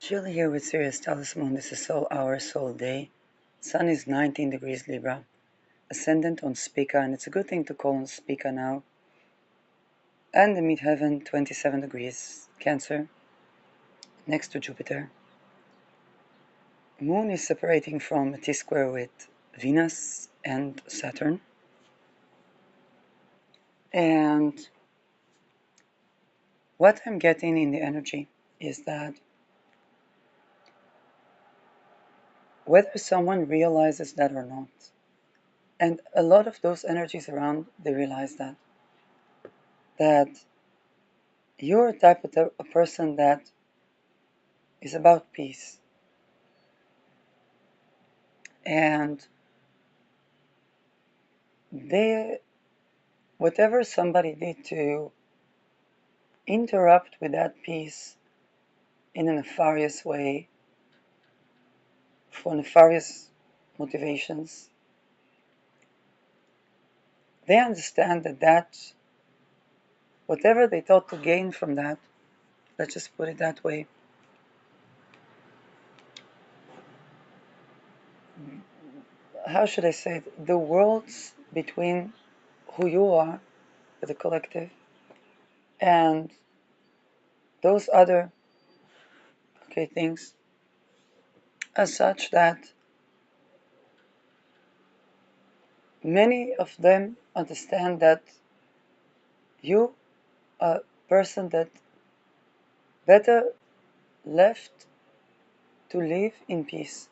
Jill here with Sirius Talisman. This is Soul Hour, Soul Day. Sun is 19 degrees Libra. Ascendant on Spica, and it's a good thing to call on Spica now. And the midheaven, 27 degrees Cancer, next to Jupiter. Moon is separating from a T-square with Venus and Saturn. And what I'm getting in the energy is that whether someone realizes that or not, and a lot of those energies around, they realize that you're a type of a person that is about peace. And whatever somebody did to interrupt with that peace in a nefarious way, for nefarious motivations, they understand that whatever they thought to gain from that, let's just put it that way, how should I say it? The worlds between who you are, the collective, and those other things, as such that many of them understand that you are a person that better left to live in peace.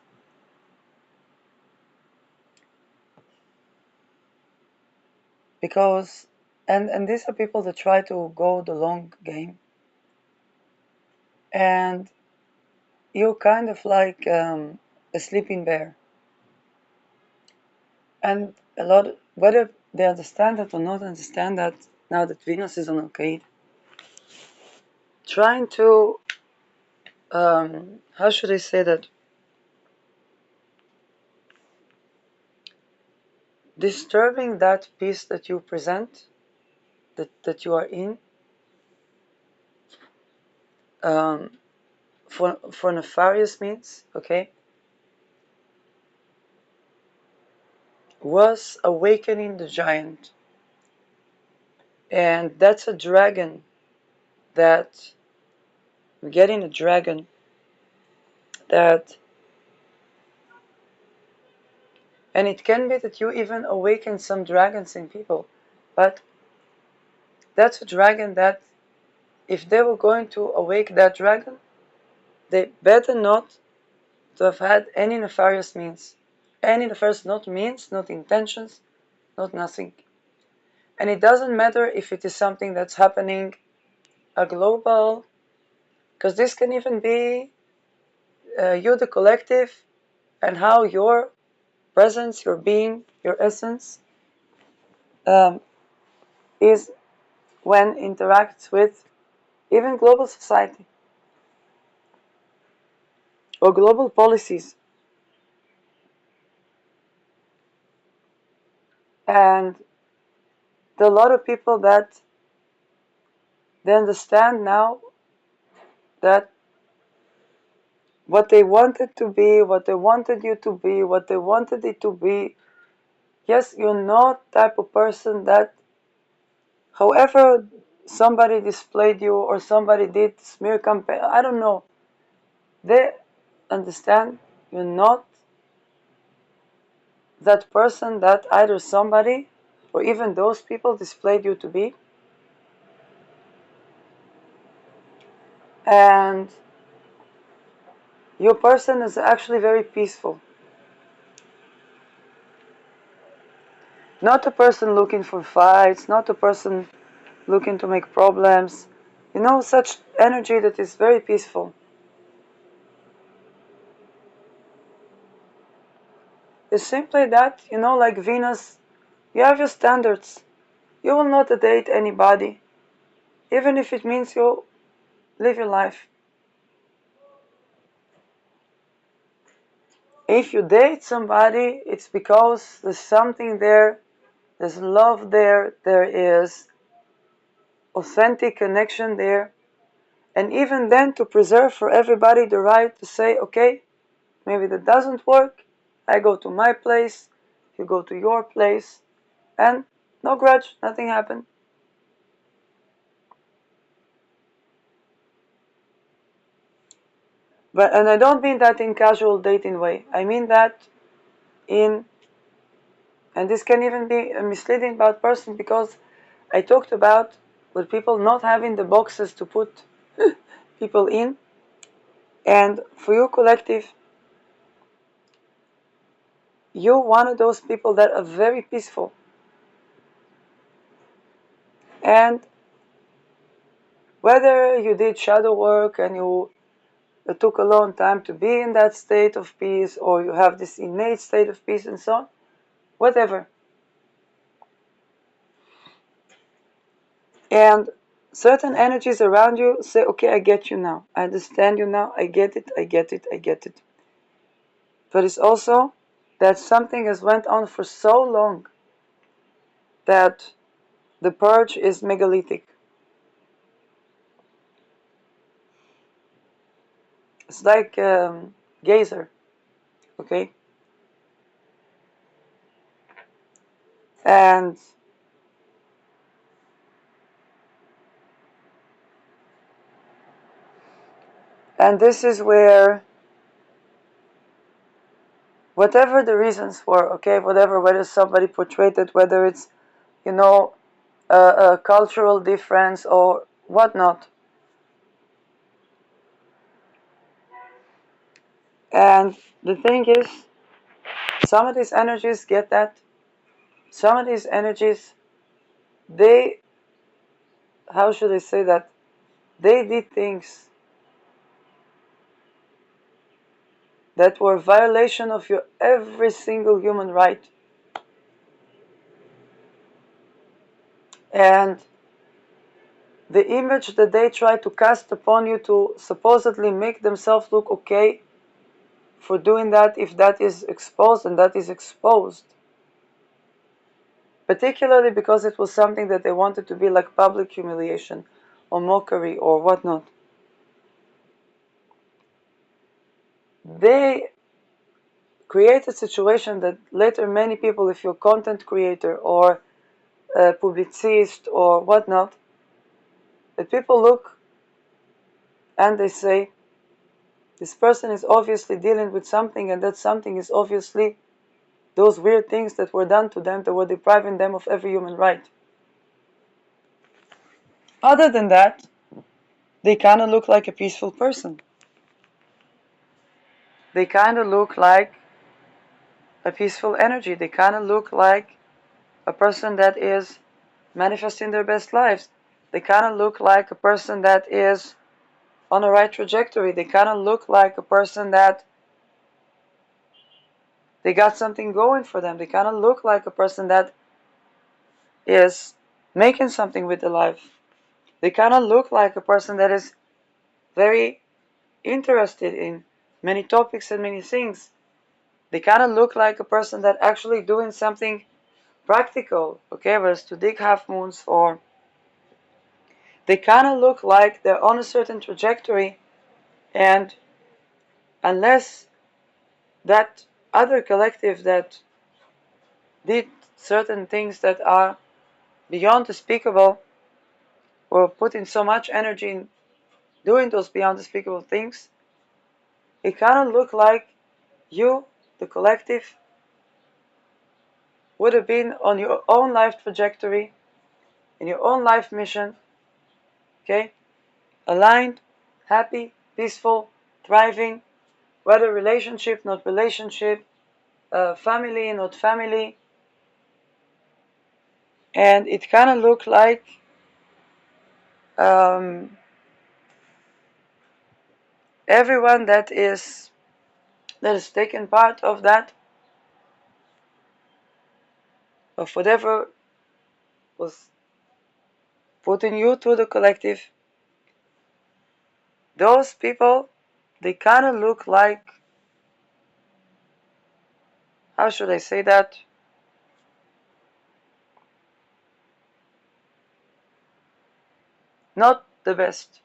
Because, and these are people that try to go the long game, and you're kind of like a sleeping bear. And a lot, whether they understand that or not understand that, now that Venus is on arcade, trying to, how should I say that, disturbing that peace that you present, that you are in, for nefarious means, was awakening the giant. And that's a dragon that, getting a dragon that, and it can be that you even awaken some dragons in people, but that's a dragon that, if they were going to awake that dragon, they better not to have had any nefarious means. Any nefarious, not means, not intentions, not nothing. And it doesn't matter if it is something that's happening a global, because this can even be you, the collective, and how your presence, your being, your essence is when interacts with even global society or global policies. And there are a lot of people that they understand now that what they wanted to be, what they wanted you to be, what they wanted it to be, yes, you're not type of person that, however somebody displayed you or somebody did smear campaign, I don't know, they understand you're not that person that either somebody or even those people displayed you to be. And your person is actually very peaceful. Not a person looking for fights, not a person looking to make problems. Such energy that is very peaceful. It's simply that, like Venus, you have your standards. You will not date anybody, even if it means you live your life. If you date somebody, it's because there's something there, there's love there, there is authentic connection there, And even then, to preserve for everybody the right to say, okay, maybe that doesn't work, I go to my place, you go to your place, and no grudge, nothing happened. And I don't mean that in casual dating way. I mean that in, and this can even be a misleading about person, because I talked about with people not having the boxes to put people in. And for you, collective, you're one of those people that are very peaceful. And whether you did shadow work and you took a long time to be in that state of peace, or you have this innate state of peace and so on, whatever. And certain energies around you say, okay, I get you now. I understand you now. I get it, I get it, I get it. But it's also that something has went on for so long that the purge is megalithic. It's like geyser, okay? And this is where, whatever the reasons were, okay, whether somebody portrayed it, whether it's, you know, a cultural difference or whatnot. And the thing is, some of these energies get that. Some of these energies, they, how should I say that? They did things that were violation of your every single human right. And the image that they try to cast upon you to supposedly make themselves look okay for doing that, if that is exposed, and that is exposed, particularly because it was something that they wanted to be like public humiliation or mockery or whatnot. They create a situation that later many people, if you're a content creator or a publicist or whatnot, that people look and they say, this person is obviously dealing with something, and that something is obviously those weird things that were done to them that were depriving them of every human right. Other than that, they kind of look like a peaceful person. They kind of look like a peaceful energy. They kind of look like a person that is manifesting their best lives. They kind of look like a person that is on the right trajectory. They kind of look like a person that they got something going for them. They kind of look like a person that is making something with their life. They kind of look like a person that is very interested in many topics and many things. They kind of look like a person that actually doing something practical, okay, whether it's to dig half moons, or they kind of look like they're on a certain trajectory, and unless that other collective that did certain things that are beyond despicable, or put in so much energy in doing those beyond despicable things, it kind of look like you, the collective, would have been on your own life trajectory, in your own life mission, okay, aligned, happy, peaceful, thriving, whether relationship, not relationship, family, not family. And it kind of looked like everyone that is taken part of that, of whatever was putting you to the collective, those people, they kind of look like, how should I say that? Not the best.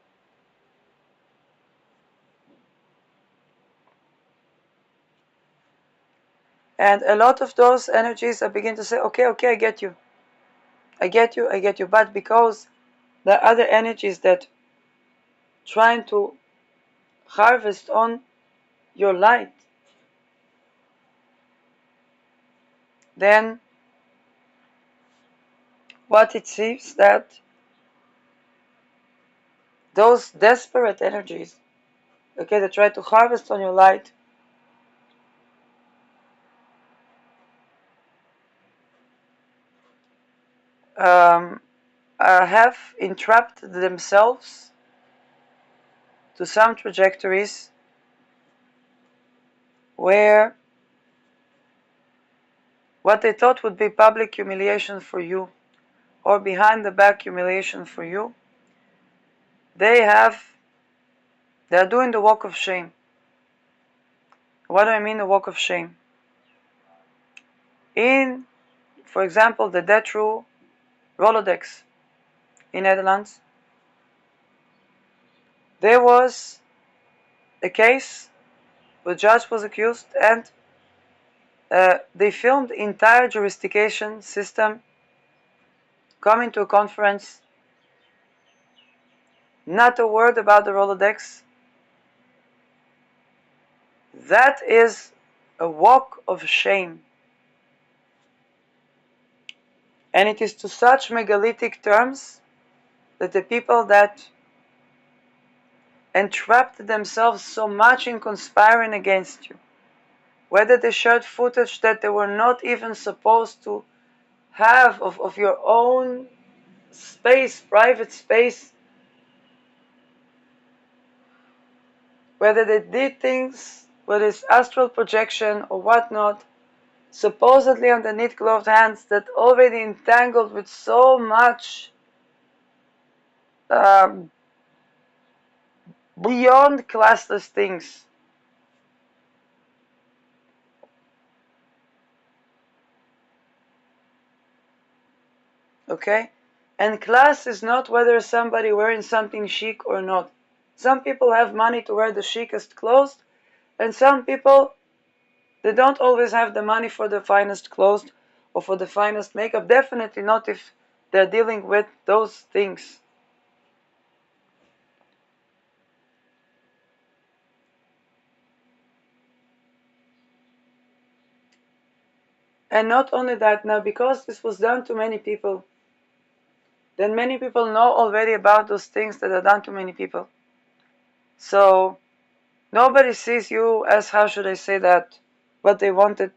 And a lot of those energies, I begin to say, okay, I get you. I get you. But because there are other energies that trying to harvest on your light, then what it seems that those desperate energies, okay, that try to harvest on your light, have entrapped themselves to some trajectories where what they thought would be public humiliation for you or behind the back humiliation for you, they're doing the walk of shame. What do I mean the walk of shame? In, for example, the death row Rolodex in Netherlands, there was a case where the judge was accused and they filmed the entire jurisdiction system coming to a conference, not a word about the Rolodex. That is a walk of shame. And it is to such megalithic terms that the people that entrapped themselves so much in conspiring against you, whether they shared footage that they were not even supposed to have of your own space, private space, whether they did things, whether it's astral projection or whatnot, supposedly underneath gloved hands, that already entangled with so much um, beyond classless things. Okay? And class is not whether somebody wearing something chic or not. Some people have money to wear the chicest clothes, and some people, they don't always have the money for the finest clothes or for the finest makeup. Definitely not if they're dealing with those things. And not only that, now because this was done to many people, then many people know already about those things that are done to many people. So nobody sees you as, how should I say that, what they wanted.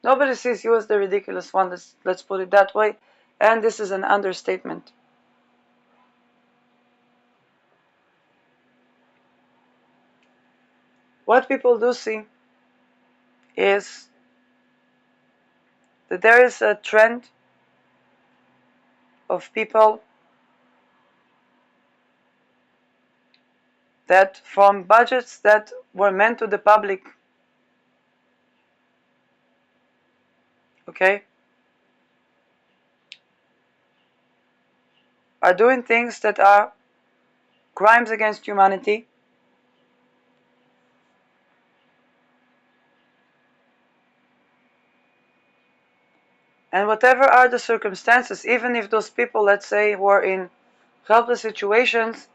Nobody sees you as the ridiculous one. Let's put it that way. And this is an understatement. What people do see is that there is a trend of people that from budgets that were meant to the public, okay, are doing things that are crimes against humanity. And whatever are the circumstances, even if those people, let's say, were in helpless situations,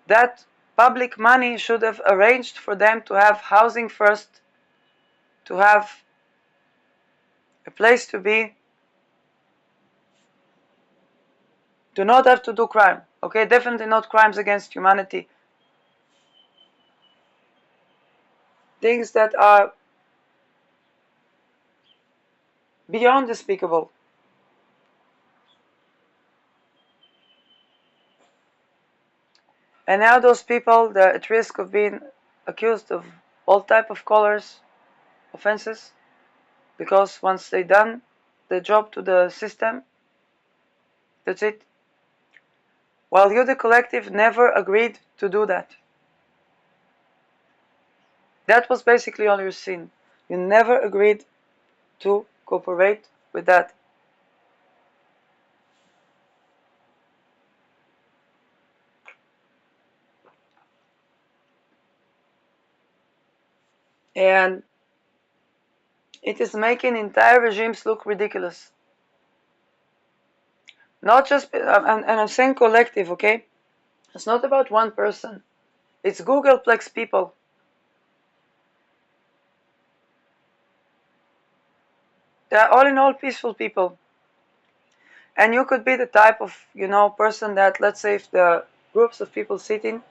that public money should have arranged for them to have housing first, to have a place to be, to not have to do crime. Okay, definitely not crimes against humanity. Things that are beyond despicable. And now those people, they're at risk of being accused of all type of colors offenses, because once they done the job to the system, that's it. While you, the collective, never agreed to do that. That was basically all your sin. You never agreed to cooperate with that. And it is making entire regimes look ridiculous. Not just, and I'm saying collective, okay? It's not about one person. It's Googleplex people. They're all in all peaceful people. And you could be the type of, person that, let's say, if there are groups of people sitting,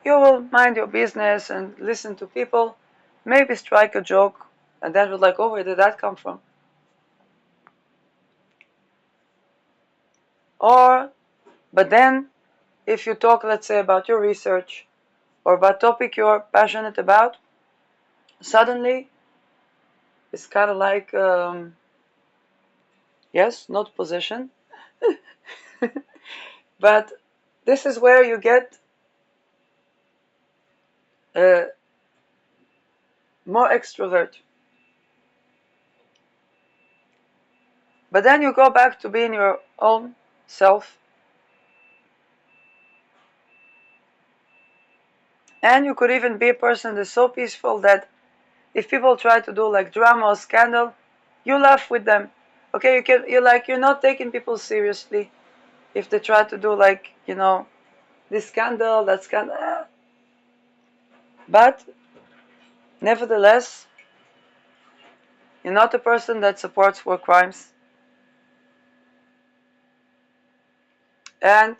you will mind your business and listen to people, maybe strike a joke, and then we're like, oh, where did that come from? But then, if you talk, let's say, about your research or about topic you're passionate about, suddenly it's kind of like, yes, not possession, but this is where you get more extrovert. But then you go back to being your own self, and you could even be a person that's so peaceful that if people try to do like drama or scandal, you laugh with them. Okay, you're not taking people seriously if they try to do like, this scandal, that scandal. But nevertheless, you're not a person that supports war crimes. And,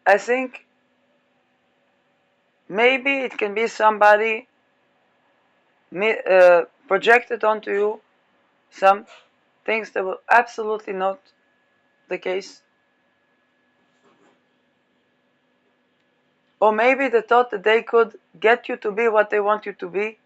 I think maybe it can be somebody projected onto you some things that were absolutely not the case. Or maybe they thought that they could get you to be what they want you to be.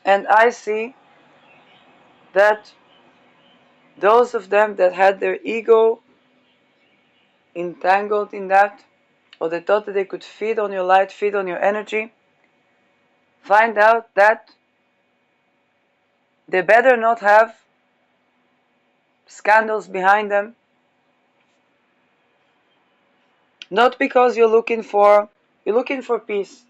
And I see that those of them that had their ego entangled in that, or they thought that they could feed on your light, feed on your energy, find out that they better not have scandals behind them. Not because you're looking for peace.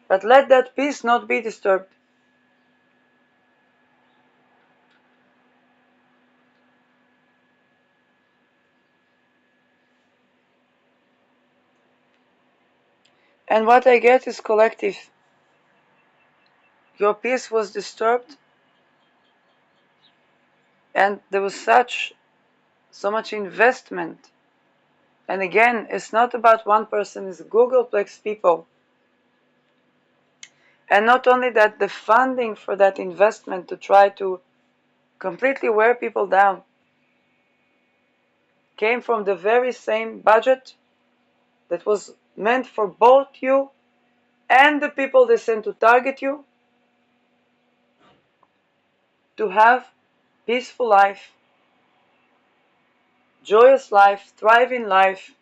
But let that peace not be disturbed. And what I get is collective. Your peace was disturbed, and there was so much investment. And again, it's not about one person, it's Googleplex people. And not only that, the funding for that investment to try to completely wear people down came from the very same budget that was meant for both you and the people they sent to target you to have peaceful life, joyous life, thriving life.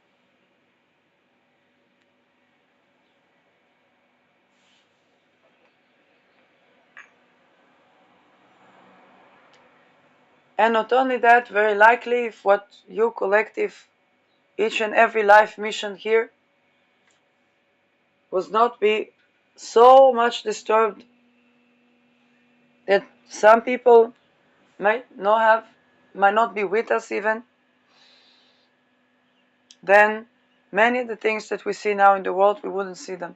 And not only that, very likely if what you collective, each and every life mission here was not be so much disturbed that some people might not be with us even, then many of the things that we see now in the world, we wouldn't see them.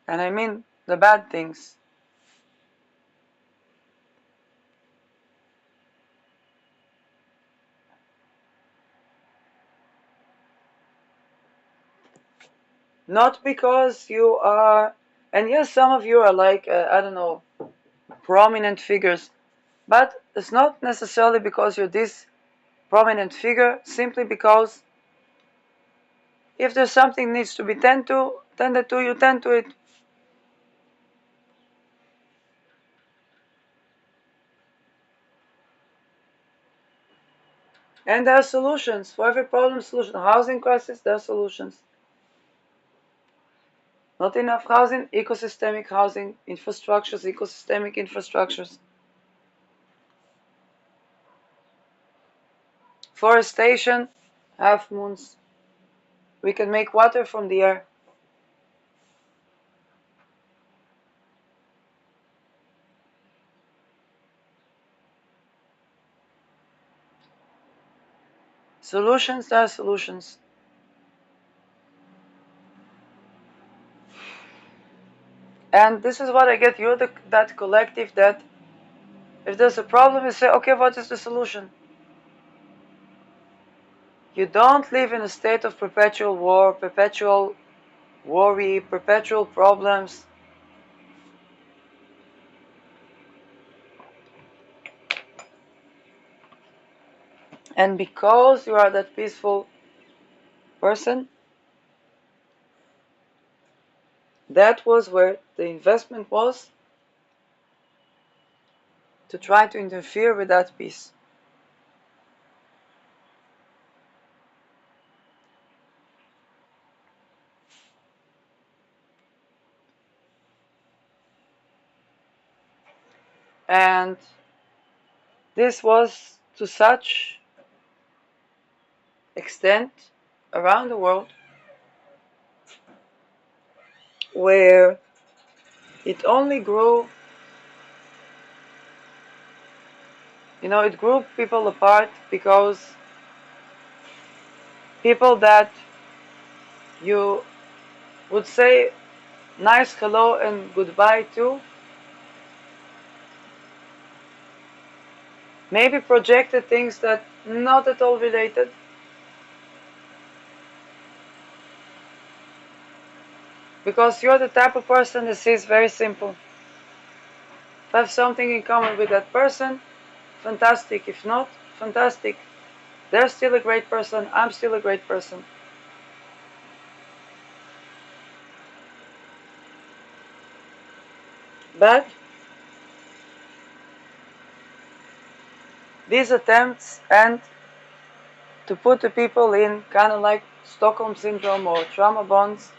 And I mean the bad things. Not because you are, and yes, some of you are like, I don't know, prominent figures, but it's not necessarily because you're this prominent figure, simply because if there's something needs to be tended to, you tend to it. And there are solutions for every problem. Solution. Housing crisis, there are solutions. Not enough housing, ecosystemic housing, infrastructures, ecosystemic infrastructures. Forestation, half moons. We can make water from the air. Solutions, there are solutions. And this is what I get. You're that collective that if there's a problem, you say, okay, what is the solution? You don't live in a state of perpetual war, perpetual worry, perpetual problems. And because you are that peaceful person, that was where the investment was, to try to interfere with that peace. And this was to such extent around the world where it only grew, it grew people apart because people that you would say nice hello and goodbye to maybe projected things that not at all related. Because you're the type of person that sees very simple. If I have something in common with that person, fantastic. If not, fantastic. They're still a great person, I'm still a great person. But these attempts and to put the people in kind of like Stockholm syndrome or trauma bonds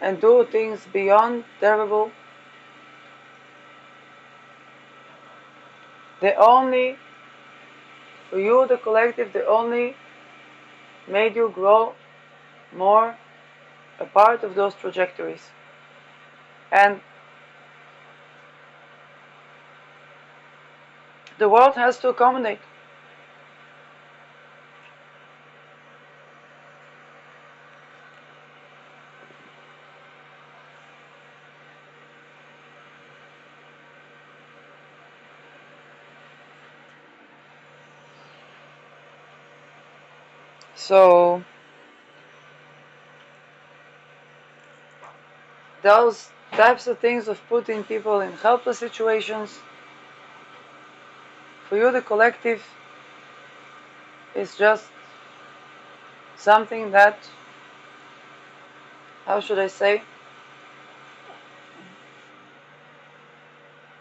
and do things beyond terrible, they only, for you, the collective, they only made you grow more a part of those trajectories. And the world has to accommodate. So those types of things of putting people in helpless situations, for you the collective is just something that, how should I say,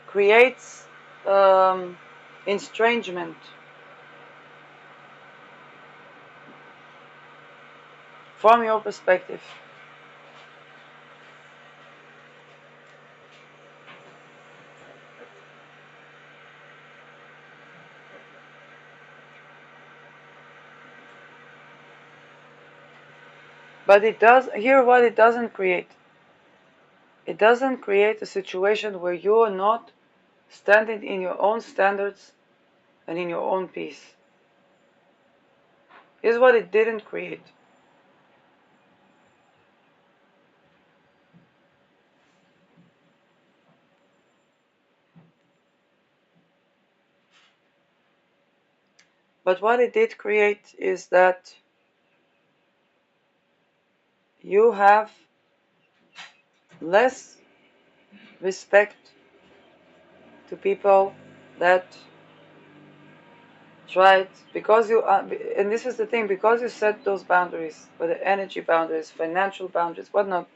creates estrangement from your perspective. But it does, here what it doesn't create. It doesn't create a situation where you are not standing in your own standards and in your own peace. Here's what it didn't create. But what it did create is that you have less respect to people that tried, because you are, and this is the thing, because you set those boundaries, whether energy boundaries, financial boundaries, whatnot,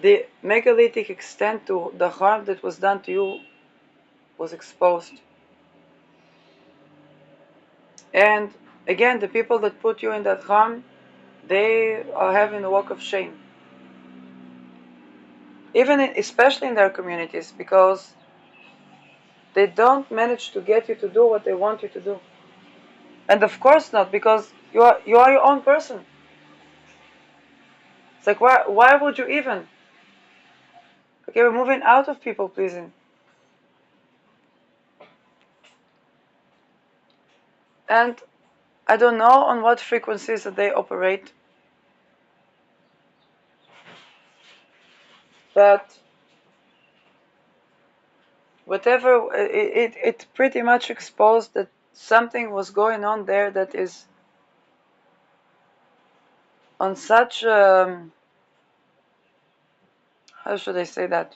the megalithic extent to the harm that was done to you was exposed. And again, the people that put you in that harm, they are having a walk of shame. Especially in their communities, because they don't manage to get you to do what they want you to do. And of course not, because you are your own person. It's like, why would you even? Okay, we're moving out of people pleasing. And I don't know on what frequencies that they operate, but whatever, it pretty much exposed that something was going on there that is on such, how should I say that?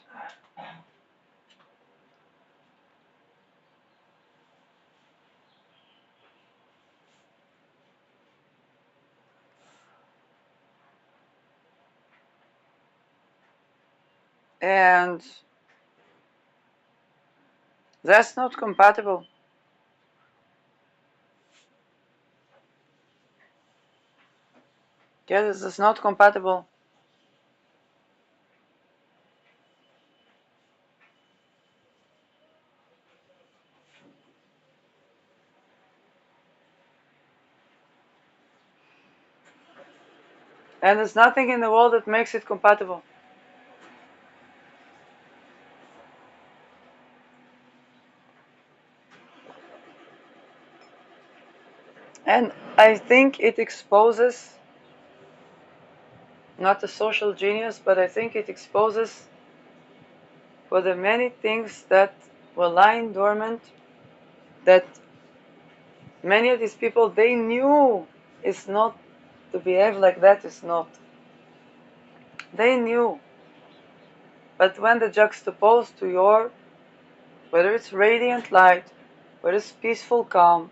And that's not compatible. Yeah, this is not compatible. And there's nothing in the world that makes it compatible. And I think it exposes, not a social genius, but I think it exposes for the many things that were lying dormant, that many of these people, they knew it's not to behave like that, is not. They knew. But when they juxtaposed to your, whether it's radiant light, whether it's peaceful calm,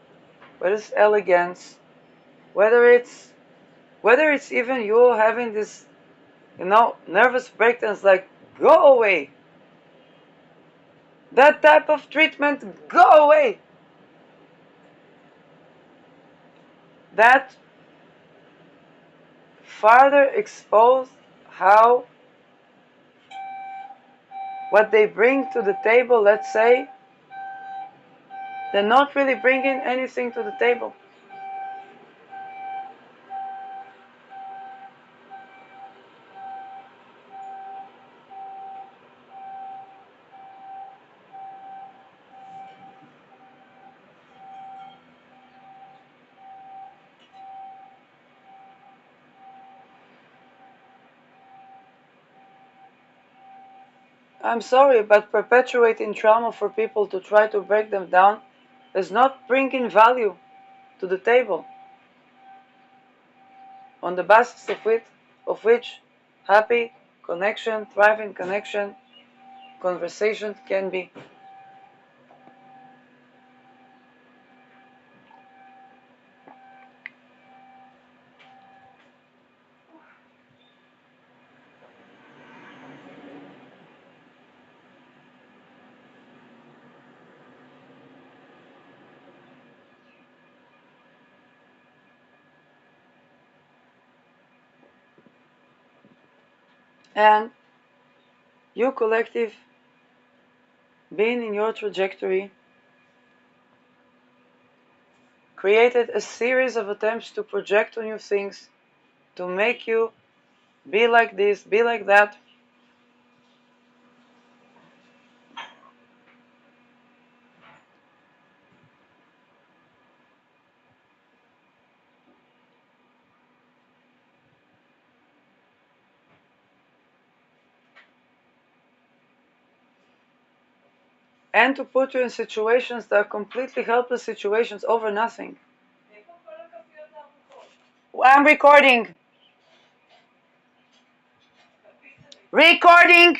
whether it's elegance, whether it's even you having this, nervous breakdowns, like, go away. That type of treatment, go away. That further exposed how what they bring to the table, let's say, they're not really bringing anything to the table. I'm sorry, but perpetuating trauma for people to try to break them down is not bringing value to the table, on the basis of which happy connection, thriving connection, conversation can be. And you collective, being in your trajectory, created a series of attempts to project on you things, to make you be like this, be like that. And to put you in situations that are completely helpless situations over nothing. I'm recording. Recording!